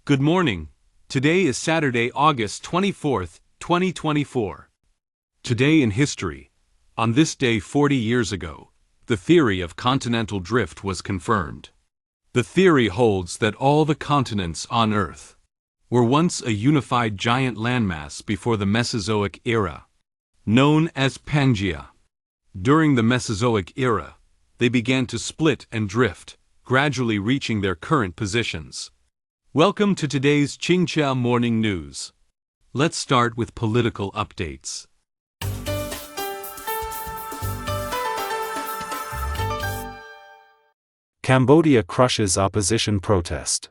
Good morning. Today is Saturday, August 24th, 2024. Today in history. On this day 40 years ago, the theory of continental drift was confirmed. The theory holds that all the continents on Earth were once a unified giant landmass before the Mesozoic era, known as Pangaea. During the Mesozoic era, they began to split and drift, gradually reaching their current positions. Welcome to today's Qingxia Morning News. Let's start with political updates. Cambodia crushes opposition protest.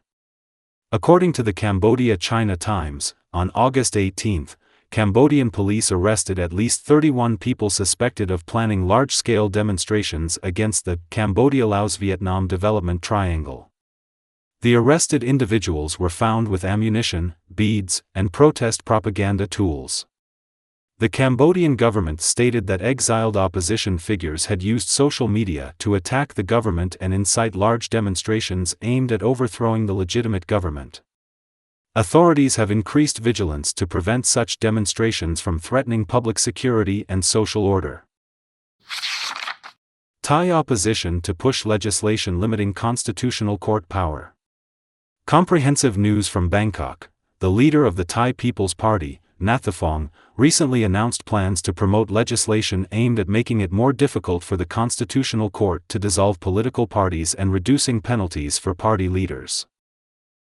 According to the Cambodia-China Times, on August 18, Cambodian police arrested at least 31 people suspected of planning large-scale demonstrations against the Cambodia-Laos-Vietnam Development Triangle. The arrested individuals were found with ammunition, beads, and protest propaganda tools. The Cambodian government stated that exiled opposition figures had used social media to attack the government and incite large demonstrations aimed at overthrowing the legitimate government. Authorities have increased vigilance to prevent such demonstrations from threatening public security and social order. Thai opposition to push legislation limiting constitutional court power. Comprehensive news from Bangkok. The leader of the Thai People's Party, Nathapong, recently announced plans to promote legislation aimed at making it more difficult for the Constitutional Court to dissolve political parties and reducing penalties for party leaders.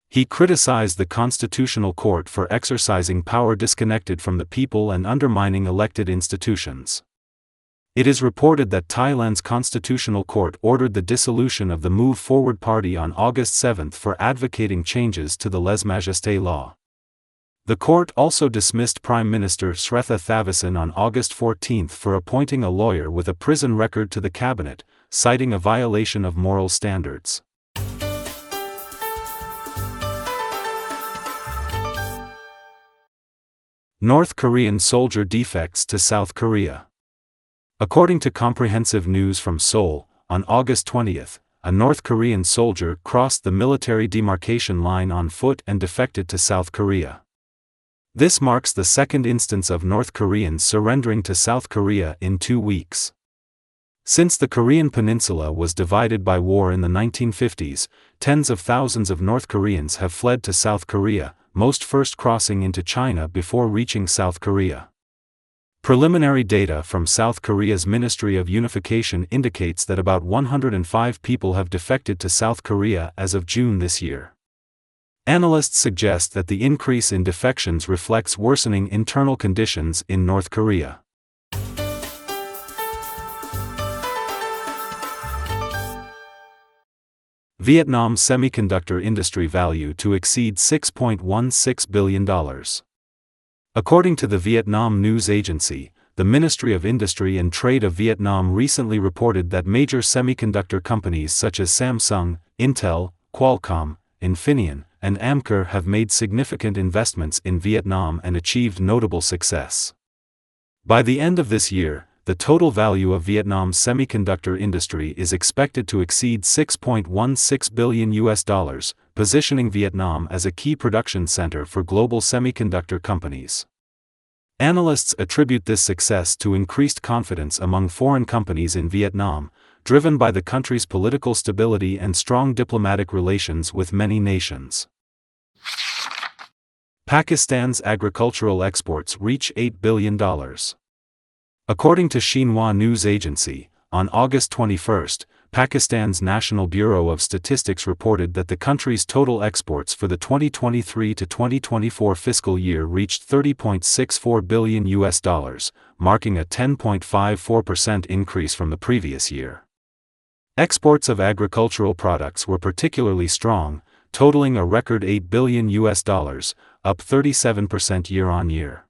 He criticized the Constitutional Court for exercising power disconnected from the people and undermining elected institutions. It is reported that Thailand's Constitutional Court ordered the dissolution of the Move Forward Party on August 7 for advocating changes to the lèse-majesté law. The court also dismissed Prime Minister Sretha Thavisin on August 14 for appointing a lawyer with a prison record to the cabinet, citing a violation of moral standards. North Korean soldier defects to South Korea. According to comprehensive news from Seoul, on August 20, a North Korean soldier crossed the military demarcation line on foot and defected to South Korea. This marks the second instance of North Koreans surrendering to South Korea in 2 weeks. Since the Korean peninsula was divided by war in the 1950s, tens of thousands of North Koreans have fled to South Korea, most first crossing into China before reaching South Korea. Preliminary data from South Korea's Ministry of Unification indicates that about 105 people have defected to South Korea as of June this year. Analysts suggest that the increase in defections reflects worsening internal conditions in North Korea. Vietnam semiconductor industry value to exceed $6.16 billion. According to the Vietnam News Agency, the Ministry of Industry and Trade of Vietnam recently reported that major semiconductor companies such as Samsung, Intel, Qualcomm, Infineon, and Amkor have made significant investments in Vietnam and achieved notable success. By the end of this year, the total value of Vietnam's semiconductor industry is expected to exceed $6.16 billion, positioning Vietnam as a key production center for global semiconductor companies. Analysts attribute this success to increased confidence among foreign companies in Vietnam, driven by the country's political stability and strong diplomatic relations with many nations. Pakistan's agricultural exports reach $8 billion. According to Xinhua News Agency, on August 21, Pakistan's National Bureau of Statistics reported that the country's total exports for the 2023 to 2024 fiscal year reached $30.64 billion, marking a 10.54% increase from the previous year. Exports of agricultural products were particularly strong, totaling a record $8 billion, up 37% year-on-year.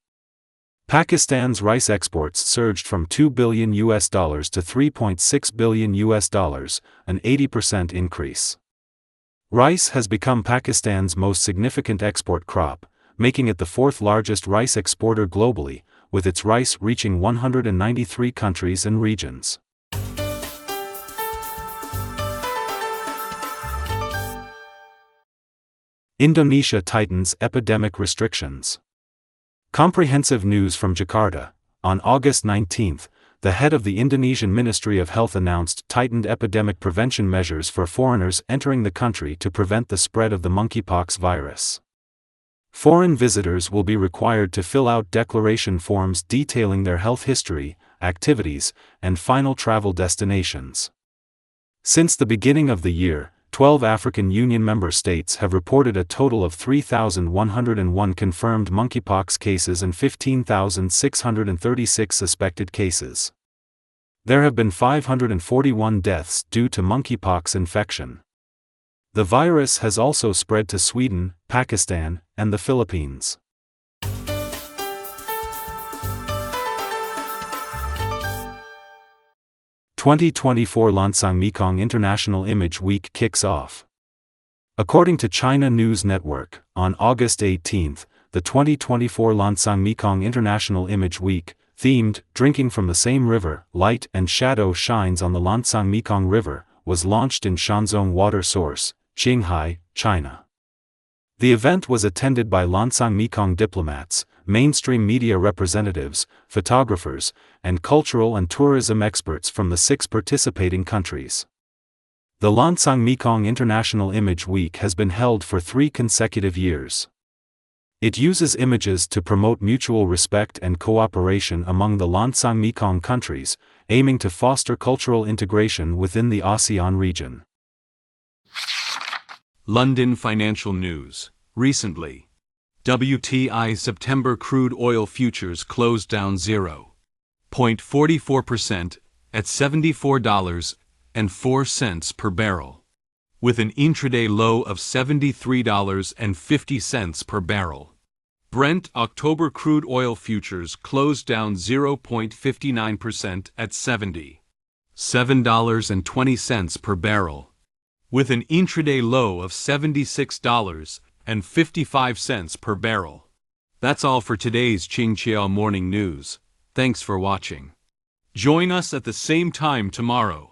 Pakistan's rice exports surged from $2 billion to $3.6 billion, an 80% increase. Rice has become Pakistan's most significant export crop, making it the fourth largest rice exporter globally, with its rice reaching 193 countries and regions. Indonesia tightens epidemic restrictions. Comprehensive news from Jakarta. On August 19, the head of the Indonesian Ministry of Health announced tightened epidemic prevention measures for foreigners entering the country to prevent the spread of the monkeypox virus. Foreign visitors will be required to fill out declaration forms detailing their health history, activities, and final travel destinations. Since the beginning of the year, 12 African Union member states have reported a total of 3,101 confirmed monkeypox cases and 15,636 suspected cases. There have been 541 deaths due to monkeypox infection. The virus has also spread to Sweden, Pakistan, and the Philippines. "2024 Lansang Mekong International Image Week kicks off." According to China News Network, on August 18, the 2024 Lansang Mekong International Image Week, themed "Drinking from the Same River, Light and Shadow Shines on the Lansang Mekong River," was launched in Shanzhong Water Source, Qinghai, China. The event was attended by Lansang Mekong diplomats, mainstream media representatives, photographers, and cultural and tourism experts from the 6 participating countries. The Lansang Mekong International Image Week has been held for 3 consecutive years. It uses images to promote mutual respect and cooperation among the Lansang Mekong countries, aiming to foster cultural integration within the ASEAN region. London Financial News. Recently, WTI September crude oil futures closed down 0.44% at $74.04 per barrel, with an intraday low of $73.50 per barrel. Brent October crude oil futures closed down 0.59% at $77.20 per barrel, with an intraday low of $76.55 per barrel. That's all for today's Qingqiao Morning News. Thanks for watching. Join us at the same time tomorrow.